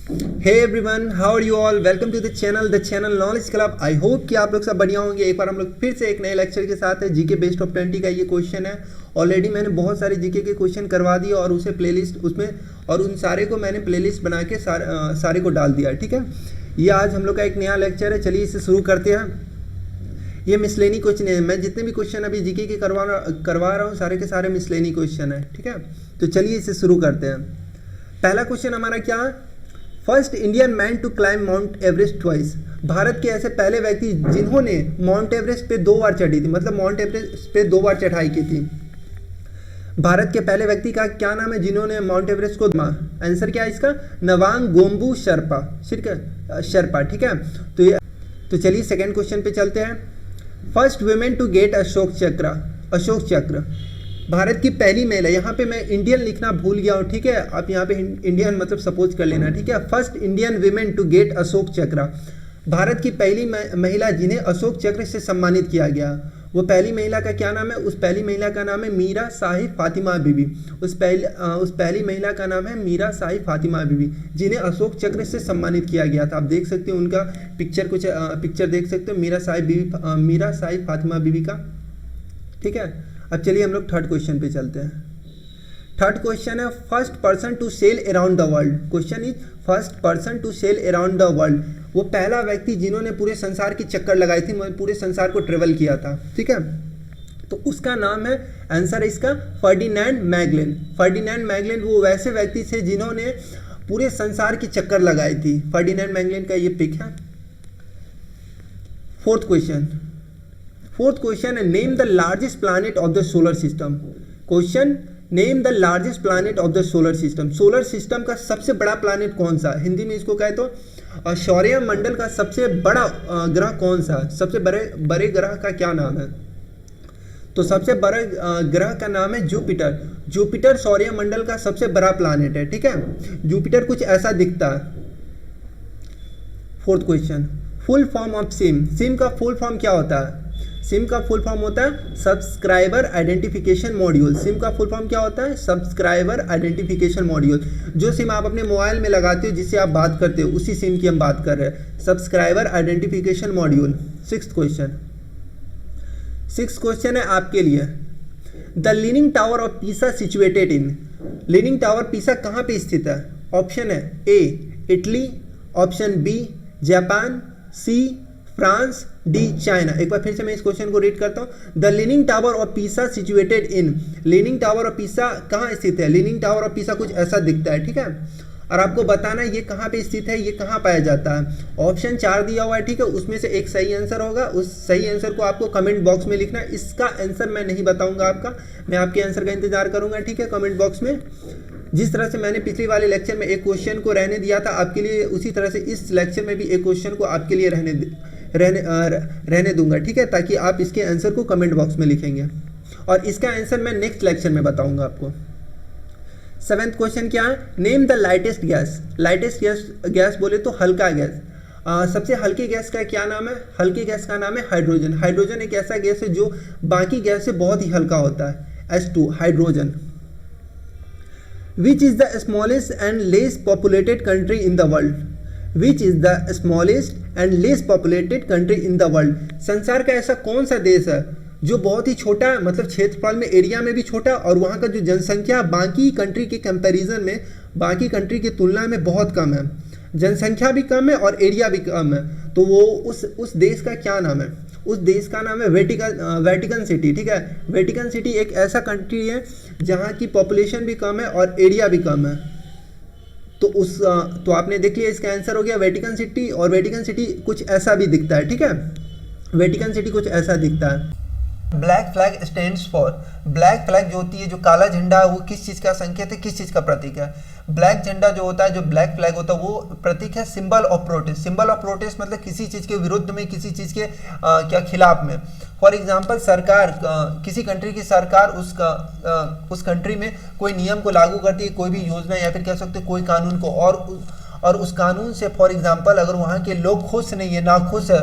Hey everyone, how are you all? Welcome to the channel knowledge club. I hope कि आप लोग सब बढ़िया होंगे। एक बार हम लोग फिर से एक नए लेक्चर के साथ है। जीके बेस्ट ऑफ 20 का ये क्वेश्चन है। ऑलरेडी मैंने बहुत सारे जीके के क्वेश्चन करवा दिए और उसे प्लेलिस्ट उसमें और उन सारे को मैंने प्लेलिस्ट बना के सारे को डाल दिया। ठीक है, ये आज हम लोग का एक नया लेक्चर है। चलिए इसे शुरू करते हैं। ये मिसलेनी क्वेश्चन है। मैं जितने भी क्वेश्चन अभी जीके के करवा रहा हूँ सारे के सारे मिसलेनी क्वेश्चन है। ठीक है, तो चलिए इसे शुरू करते हैं। पहला क्वेश्चन हमारा क्या है? First Indian man to climb mount Everest twice. Bharat के ऐसे पहले व्यक्ति जिन्होंने माउंट एवरेस्ट पे 2 बार चढ़ी थी, मतलब माउंट एवरेस्ट पे 2 बार चढ़ाई की थी। भारत के पहले व्यक्ति का क्या नाम है जिन्होंने माउंट एवरेस्ट को? आंसर क्या है इसका? नवांग गोम्बू शर्पा। ठीक है, तो चलिए सेकंड क्वेश्चन पे चलते हैं। First women to get Ashok Chakra. Bharat की पहली महिला, यहाँ पे मैं इंडियन लिखना भूल गया हूँ। ठीक है, आप यहाँ पे इंडियन मतलब सपोज कर लेना। ठीक है, first Indian women to get Ashok Chakra. Bharat की पहली महिला जिन्हें अशोक चक्र से सम्मानित किया गया, वो पहली महिला का क्या नाम है? उस पहली महिला का नाम है मीरा साहिब फातिमा बीबी। उस पहली महिला का नाम है मीरा साहिब फातिमा बीबी, जिन्हें अशोक चक्र से सम्मानित किया गया था। आप देख सकते हो उनका पिक्चर देख सकते हो, मीरा साहिब फातिमा बीबी का। ठीक है, अब चलिए हम लोग थर्ड क्वेश्चन पे चलते हैं। थर्ड क्वेश्चन है first person to sail around the world. Question is first person to sail around the world. वो पहला व्यक्ति जिन्होंने पूरे संसार की चक्कर लगाई थी, पूरे संसार को ट्रेवल किया था। ठीक है, तो उसका नाम है, आंसर है इसका फर्डिनेंड मैगलेन। वो वैसे व्यक्ति थे जिन्होंने पूरे संसार की चक्कर लगाई थी। फर्डिनेंड मैगलेन का ये पिक है। फोर्थ क्वेश्चन है name the largest planet of the solar system. Question, name the largest planet of the solar system. Solar system का सबसे बड़ा प्लैनेट कौन सा? हिंदी में इसको कहे तो सौर्य मंडल का सबसे बड़ा ग्रह कौन सा? सबसे बड़े ग्रह का क्या नाम है? तो सबसे बड़ा ग्रह का नाम है जुपिटर सौर्य मंडल का सबसे बड़ा प्लैनेट है। ठीक है, जुपिटर कुछ ऐसा दिखता है। Fourth question, full form of SIM का फुल फॉर्म क्या होता है? सिम का फुल फॉर्म होता है सब्सक्राइबर आइडेंटिफिकेशन मॉड्यूल। सिम का फुल फॉर्म क्या होता है? Subscriber identification module. जो सिम आप अपने मोबाइल में लगाते हो, जिससे आप बात करते हो, उसी सिम की हम बात कर रहे हैं, subscriber identification module. Sixth question है आपके लिए। The leaning tower of Pisa situated in. Leaning tower Pisa कहाँ पे स्थित है? ऑप्शन है A Italy, option B Japan, C France, D China. एक बार फिर से मैं इस क्वेश्चन को रीड करता हूँ। The leaning tower of Pisa situated in. Leaning tower of पीसा कहाँ स्थित है? लीनिंग टावर ऑफ पीसा कुछ ऐसा दिखता है। ठीक है, और आपको बताना है ये कहाँ पे स्थित है, ये कहाँ पाया जाता है। ऑप्शन 4 दिया हुआ है। ठीक है, उसमें से एक सही आंसर होगा। उस सही आंसर को आपको कमेंट बॉक्स में लिखना है। इसका आंसर मैं नहीं बताऊंगा आपका, मैं आपके आंसर का इंतजार करूंगा। ठीक है, कमेंट बॉक्स में। जिस तरह से मैंने पिछले वाले लेक्चर में एक क्वेश्चन को रहने दिया था आपके लिए, उसी तरह से इस लेक्चर में भी एक क्वेश्चन को आपके लिए रहने दूंगा। ठीक है, ताकि आप इसके आंसर को कमेंट बॉक्स में लिखेंगे और इसका आंसर मैं नेक्स्ट लेक्चर में बताऊंगा आपको। 7th क्वेश्चन क्या है? नेम द लाइटेस्ट गैस बोले तो हल्का गैस। सबसे हल्के गैस का क्या नाम है? हल्के गैस का नाम है हाइड्रोजन। हाइड्रोजन एक ऐसा गैस है जो बाकी गैस से बहुत ही हल्का होता है। H2 hydrogen. Which is the smallest and least populated country in the world? Which is the smallest and least populated country in the world? संसार का ऐसा कौन सा देश है जो बहुत ही छोटा है, मतलब क्षेत्रफल में, एरिया में भी छोटा, और वहाँ का जो जनसंख्या बाकी कंट्री के कंपैरिजन में, बाकी कंट्री की तुलना में बहुत कम है। जनसंख्या भी कम है और एरिया भी कम है। तो वो उस देश का क्या नाम है? उस देश का नाम है वेटिकन सिटी। ठीक है, वेटिकन सिटी एक ऐसा कंट्री है जहाँ की पॉपुलेशन भी कम है और एरिया भी कम है। तो आपने देख लिया, इसका आंसर हो गया वेटिकन सिटी। और वेटिकन सिटी कुछ ऐसा भी दिखता है। ठीक है, वेटिकन सिटी कुछ ऐसा दिखता है। Black flag stands for. Black flag जो होती है, जो काला झंडा है, वो किस चीज़ का संकेत है, किस चीज़ का प्रतीक है? ब्लैक झंडा जो होता है, जो ब्लैक फ्लैग होता है, वो प्रतीक है symbol of protest. Symbol of protest मतलब किसी चीज़ के विरुद्ध में, किसी चीज़ के क्या खिलाफ में। फॉर एग्जाम्पल, सरकार, किसी कंट्री की सरकार उस कंट्री में कोई नियम को लागू करती है, कोई भी योजना या फिर कह सकते कोई कानून को, और उस कानून से फॉर एग्जाम्पल अगर वहाँ के लोग खुश नहीं है, नाखुश है,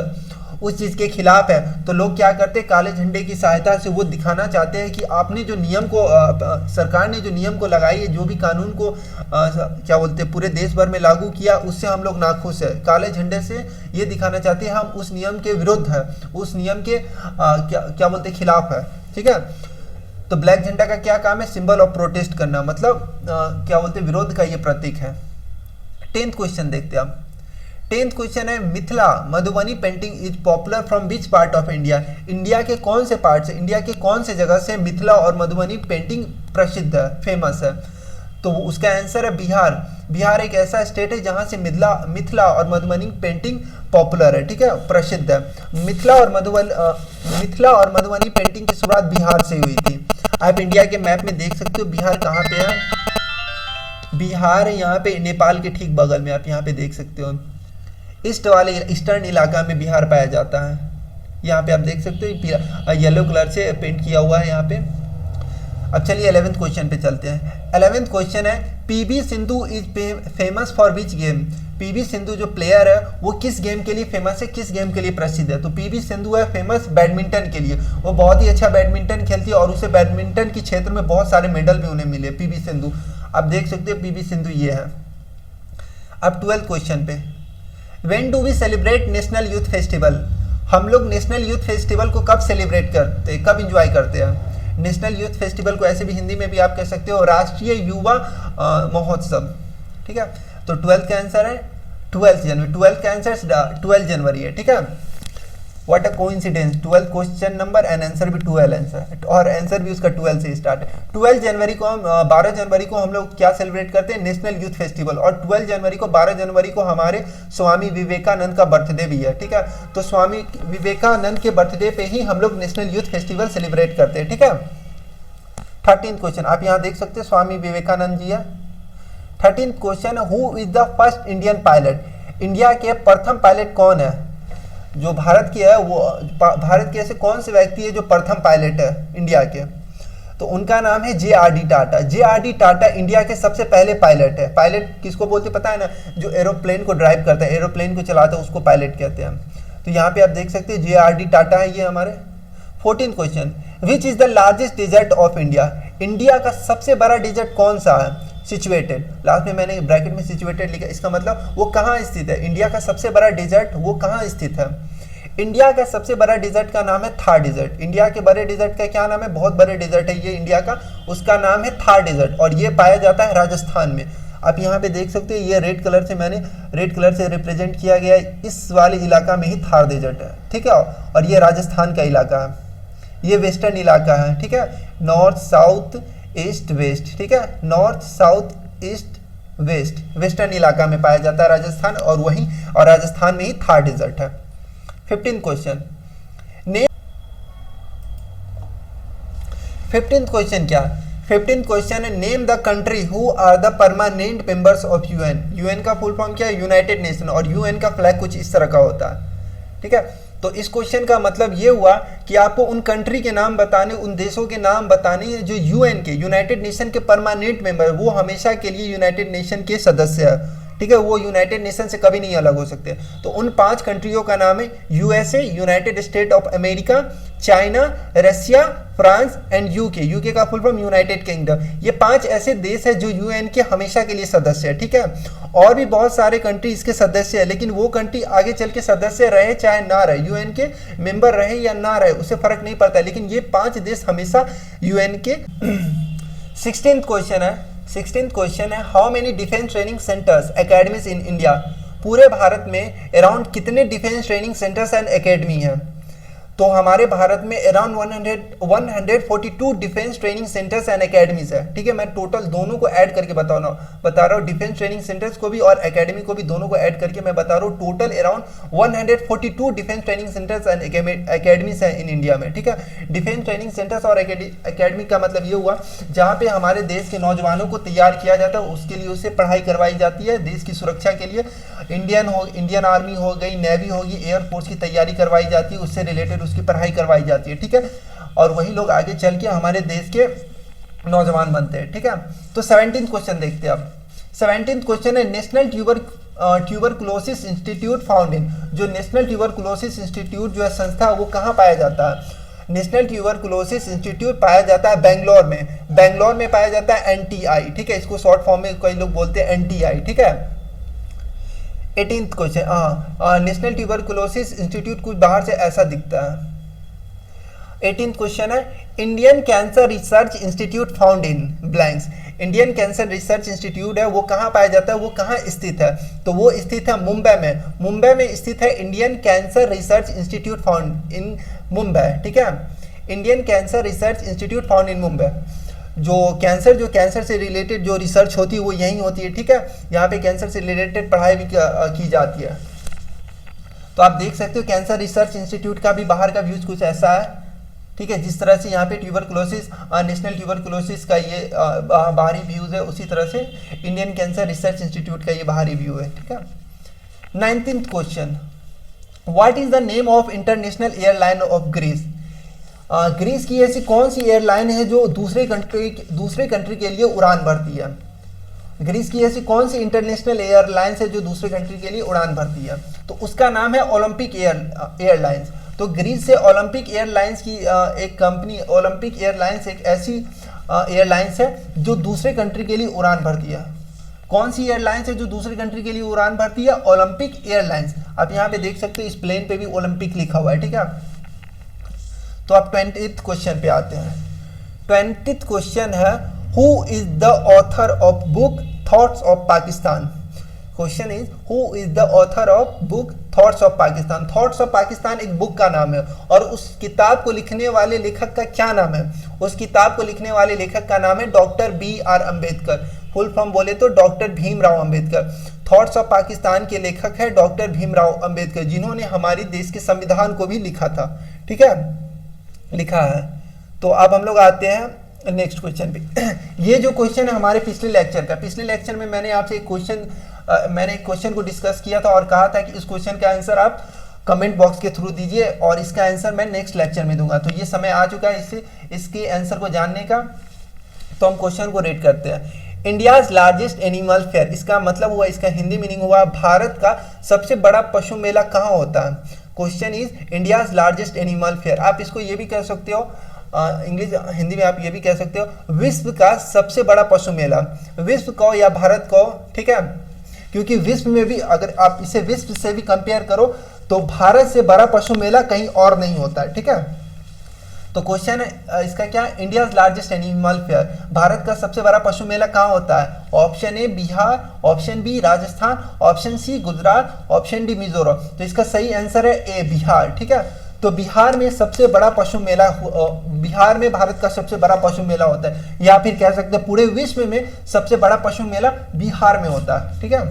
उस चीज़ के खिलाफ है, तो लोग क्या करते हैं, काले झंडे की सहायता से वो दिखाना चाहते हैं कि आपने जो नियम को सरकार ने जो नियम को लगाई है, जो भी कानून को क्या बोलते हैं पूरे देश भर में लागू किया, उससे हम लोग नाखुश है। काले झंडे से ये दिखाना चाहते हैं हम उस नियम के विरुद्ध है, उस नियम के क्या बोलते हैं खिलाफ है। ठीक है, तो ब्लैक झंडा का क्या काम है, सिंबल ऑफ प्रोटेस्ट करना, मतलब क्या बोलते हैं विरोध का ये प्रतीक है। 10th क्वेश्चन देखते हैं आप। 10th क्वेश्चन है, Mithila Madhubani painting is popular from which part of India. India के कौन से पार्ट से, इंडिया के कौन से जगह से मिथिला और मधुबनी पेंटिंग प्रसिद्ध है, फेमस है। तो उसका आंसर है बिहार। बिहार एक ऐसा स्टेट है जहां से मिथिला और मधुबनी पेंटिंग पॉपुलर है, ठीक है, प्रसिद्ध है। मिथिला और मधुबनी पेंटिंग की शुरुआत बिहार से हुई थी। आप इंडिया के मैप में देख सकते हो बिहार कहाँ पे है। बिहार यहाँ पे नेपाल के ठीक बगल में, आप यहाँ पे देख सकते हो ईस्ट वाले ईस्टर्न इलाका में बिहार पाया जाता है। यहाँ पे आप देख सकते हो येलो कलर से पेंट किया हुआ है यहाँ पे। अब चलिए 11th क्वेश्चन पे चलते हैं। 11th क्वेश्चन है, PV Sindhu is famous for which game. PV Sindhu जो प्लेयर है वो किस गेम के लिए फेमस है, किस गेम के लिए प्रसिद्ध है। तो पीवी सिंधु है फेमस बैडमिंटन के लिए, वो बहुत ही अच्छा बैडमिंटन खेलती है और उसे बैडमिंटन के क्षेत्र में बहुत सारे मेडल भी उन्हें मिले। पीवी सिंधु आप देख सकते हो, पीवी सिंधु ये है। अब 12th क्वेश्चन पे, when do we celebrate national youth festival. हम लोग नेशनल यूथ फेस्टिवल को कब सेलिब्रेट करते हैं, कब इंजॉय करते हैं। नेशनल यूथ फेस्टिवल को ऐसे भी हिंदी में भी आप कह सकते हो राष्ट्रीय युवा महोत्सव। ठीक है, तो 12th का आंसर है 12 जनवरी। 12th का आंसर 12 जनवरी है। ठीक है, what a coincidence, 12 question number and answer भी 12 आंसर, और आंसर भी उसका 12 से स्टार्ट है। 12 जनवरी को हम 12 जनवरी को हम लोग क्या सेलिब्रेट करते हैं, नेशनल यूथ फेस्टिवल। और 12 जनवरी को 12 जनवरी को हमारे स्वामी विवेकानंद का बर्थडे भी है। ठीक है, तो स्वामी विवेकानंद के बर्थडे पे ही हम लोग नेशनल यूथ फेस्टिवल सेलिब्रेट करते हैं। ठीक है, 13th क्वेश्चन आप यहाँ देख सकते हैं, स्वामी विवेकानंद जी है। 13th question, who is the first Indian pilot. India के प्रथम पायलट कौन है, जो भारत के है, वो भारत के ऐसे कौन से व्यक्ति है जो प्रथम पायलट है इंडिया के। तो उनका नाम है JRD. Tata. JRD. Tata India के सबसे पहले पायलट है। पायलट किसको बोलते पता है ना, जो एरोप्लेन को ड्राइव करता है, एरोप्लेन को चलाता है, उसको पायलट कहते हैं। तो यहाँ पे आप देख सकते हैं जे.आर.डी. टाटा है ये हमारे। 14th question, which is the largest desert of India. India का सबसे बड़ा डेजर्ट कौन सा है, सिचुएटेड। लास्ट में मैंने ब्रैकेट में सिचुएटेड लिखा, इसका मतलब वो कहाँ स्थित है। इंडिया का सबसे बड़ा डेजर्ट वो कहाँ स्थित है। इंडिया का सबसे बड़ा डेजर्ट का नाम है थार डेजर्ट। इंडिया के बड़े डेजर्ट का क्या नाम है, बहुत बड़े डेजर्ट है ये इंडिया का, उसका नाम है थार डेजर्ट, और ये पाया जाता है राजस्थान में। आप यहाँ पे देख सकते हो ये रेड कलर से मैंने रेड कलर से रिप्रेजेंट किया गया है, इस वाले इलाका में ही थार डेजर्ट है। ठीक है, और ये राजस्थान का इलाका है, ये वेस्टर्न इलाका है। ठीक है, नॉर्थ साउथ ईस्ट वेस्ट। ठीक है, north south east west, western इलाका में पाया जाता है राजस्थान, और राजस्थान में ही थार डेजर्ट है। 15th क्वेश्चन, 15th क्वेश्चन क्या, 15th क्वेश्चन है, name the country who are the permanent members of UN. UN का फुल फॉर्म क्या है, यूनाइटेड नेशन, और यूएन का फ्लैग कुछ इस तरह का होता है। ठीक है, तो इस क्वेश्चन का मतलब ये हुआ कि आपको उन कंट्री के नाम बताने, उन देशों के नाम बताने हैं जो यूएन के, यूनाइटेड नेशन के परमानेंट मेंबर, वो हमेशा के लिए यूनाइटेड नेशन के सदस्य है। ठीक है, वो यूनाइटेड नेशन से कभी नहीं अलग हो सकते। तो उन 5 कंट्रियों का नाम है USA, United state of America, China, Russia, France and UK. UK का फुल फॉर्म यूनाइटेड किंगडम। ये 5 ऐसे देश है जो यूएन के हमेशा के लिए सदस्य है। ठीक है, और भी बहुत सारे कंट्री इसके सदस्य है, लेकिन वो कंट्री आगे चल के सदस्य रहे चाहे ना रहे, यूएन के मेंबर रहे या ना रहे, उससे फर्क नहीं पड़ता, लेकिन ये 5 देश हमेशा यूएन के। 16th क्वेश्चन है, 16th क्वेश्चन है, how many defence training centres academies in India. पूरे भारत में अराउंड कितने defence training centres and academy हैं। तो हमारे भारत में around 142 defence training centres and academies है। ठीक है, मैं टोटल दोनों को ऐड करके बता रहा हूँ, डिफेंस ट्रेनिंग सेंटर्स को भी और एकेडमी को भी, दोनों को ऐड करके मैं बता रहा हूँ। Total around 142 defence training centres and academies है इन इंडिया में। ठीक है, डिफेंस ट्रेनिंग सेंटर्स और एकेडमी का मतलब ये हुआ जहाँ पे हमारे देश के नौजवानों को तैयार किया जाता है, उसके लिए उससे पढ़ाई करवाई जाती है देश की सुरक्षा के लिए। इंडियन आर्मी हो गई, नेवी होगी, एयरफोर्स की तैयारी करवाई जाती है, उससे रिलेटेड उसकी पढ़ाई करवाई जाती है। ठीक है, और वही लोग आगे चल के हमारे देश के नौजवान बनते हैं। ठीक है, तो 17th क्वेश्चन देखते हैं अब। 17th क्वेश्चन है national tuberculosis institute found in, जो नेशनल ट्यूबरकुलोसिस इंस्टीट्यूट जो है संस्था वो कहाँ पाया जाता है? नेशनल ट्यूबरकुलोसिस इंस्टीट्यूट पाया जाता है बेंगलोर में, बेंगलोर में पाया जाता है एनटीआई, ठीक है, इसको शॉर्ट फॉर्म में कई लोग बोलते हैं एनटीआई, ठीक है। 18th question, national tuberculosis institute कुछ बाहर से ऐसा दिखता है। 18th क्वेश्चन है Indian cancer research institute found in blanks, Indian cancer research institute है वो कहाँ पाया जाता है, वो कहाँ स्थित है? तो वो स्थित है मुंबई में, मुंबई में स्थित है Indian cancer research institute found in Mumbai, ठीक है, Indian cancer research institute found in Mumbai. जो कैंसर से रिलेटेड जो रिसर्च होती है वो यहीं होती है, ठीक है, यहाँ पे कैंसर से रिलेटेड पढ़ाई भी की जाती है। तो आप देख सकते हो कैंसर रिसर्च इंस्टीट्यूट का भी बाहर का व्यूज कुछ ऐसा है, ठीक है, जिस तरह से यहाँ पे ट्यूबरकुलोसिस नेशनल ट्यूबरकुलोसिस का ये बाहरी व्यूज है, उसी तरह से इंडियन कैंसर रिसर्च इंस्टीट्यूट का ये बाहरी व्यू है, ठीक है। 19th question, what is the name of international airline of Greece, Greece की ऐसी कौन सी एयरलाइन है जो दूसरे कंट्री के लिए उड़ान भरती है? ग्रीस की ऐसी कौन सी इंटरनेशनल एयरलाइंस है जो दूसरे कंट्री के लिए उड़ान भरती है? तो उसका नाम है ओलंपिक एयरलाइंस। तो ग्रीस से ओलंपिक एयरलाइंस की एक कंपनी, ओलंपिक एयरलाइंस एक ऐसी एयरलाइंस है जो दूसरे कंट्री के लिए उड़ान भरती है। कौन सी एयरलाइंस है जो दूसरे कंट्री के लिए उड़ान भरती है? Olympic airlines. आप यहाँ पे देख सकते हो इस प्लेन पे भी ओलंपिक लिखा हुआ है, ठीक है। तो आप 20th क्वेश्चन पे आते हैं। 20th क्वेश्चन है who is the author of book thoughts of Pakistan. Question is who is the author of book thoughts of Pakistan. Thoughts of Pakistan एक बुक का नाम है और उस किताब को लिखने वाले लेखक का क्या नाम है? उस किताब को लिखने वाले लेखक का नाम है doctor BR Ambedkar. Full form बोले तो doctor Bhimrao Ambedkar. Thoughts of Pakistan के लेखक है डॉक्टर भीमराव अम्बेडकर, जिन्होंने हमारे देश के संविधान को भी लिखा था, ठीक है, लिखा है। तो अब हम लोग आते हैं नेक्स्ट क्वेश्चन पे। ये जो क्वेश्चन है हमारे पिछले लेक्चर का, पिछले लेक्चर में मैंने आपसे एक क्वेश्चन को डिस्कस किया था और कहा था कि इस क्वेश्चन का आंसर आप कमेंट बॉक्स के थ्रू दीजिए और इसका आंसर मैं नेक्स्ट लेक्चर में दूंगा। तो ये समय आ चुका है इसके आंसर को जानने का। तो हम क्वेश्चन को रेड करते हैं। इंडियाज लार्जेस्ट एनिमल फेयर, इसका मतलब हुआ, इसका हिंदी मीनिंग हुआ भारत का सबसे बड़ा पशु मेला कहाँ होता है? Question is India's largest animal fair. आप इसको ये भी कह सकते हो हिंदी में आप ये भी कह सकते हो विश्व का सबसे बड़ा पशु मेला, विश्व को या भारत को, ठीक है, क्योंकि विश्व में भी अगर आप इसे विश्व से भी कंपेयर करो तो भारत से बड़ा पशु मेला कहीं और नहीं होता है, ठीक है। तो क्वेश्चन है इसका क्या, इंडियाज लार्जेस्ट एनिमल फेयर, भारत का सबसे बड़ा पशु मेला कहाँ होता है? Option A Bihar, option B Rajasthan, option C Gujarat, option D Mizoram. तो इसका सही आंसर है ए बिहार, ठीक है। तो बिहार में सबसे बड़ा पशु मेला, बिहार में भारत का सबसे बड़ा पशु मेला होता है, या फिर कह सकते हैं पूरे विश्व में सबसे बड़ा पशु मेला बिहार में होता है, ठीक है।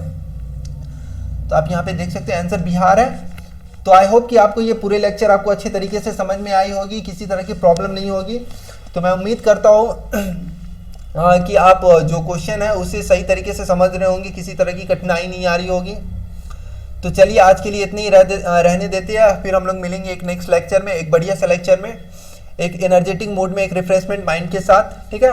तो आप यहाँ पे देख सकते हैं आंसर बिहार है। तो आई होप कि आपको ये पूरे लेक्चर आपको अच्छे तरीके से समझ में आई होगी, किसी तरह की प्रॉब्लम नहीं होगी। तो मैं उम्मीद करता हूँ कि आप जो क्वेश्चन है उसे सही तरीके से समझ रहे होंगे, किसी तरह की कठिनाई नहीं आ रही होगी। तो चलिए आज के लिए इतनी ही रहने देते हैं, फिर हम लोग मिलेंगे एक नेक्स्ट लेक्चर में, एक बढ़िया सा लेक्चर में, एक एनर्जेटिक मूड में, एक रिफ्रेशमेंट माइंड के साथ, ठीक है।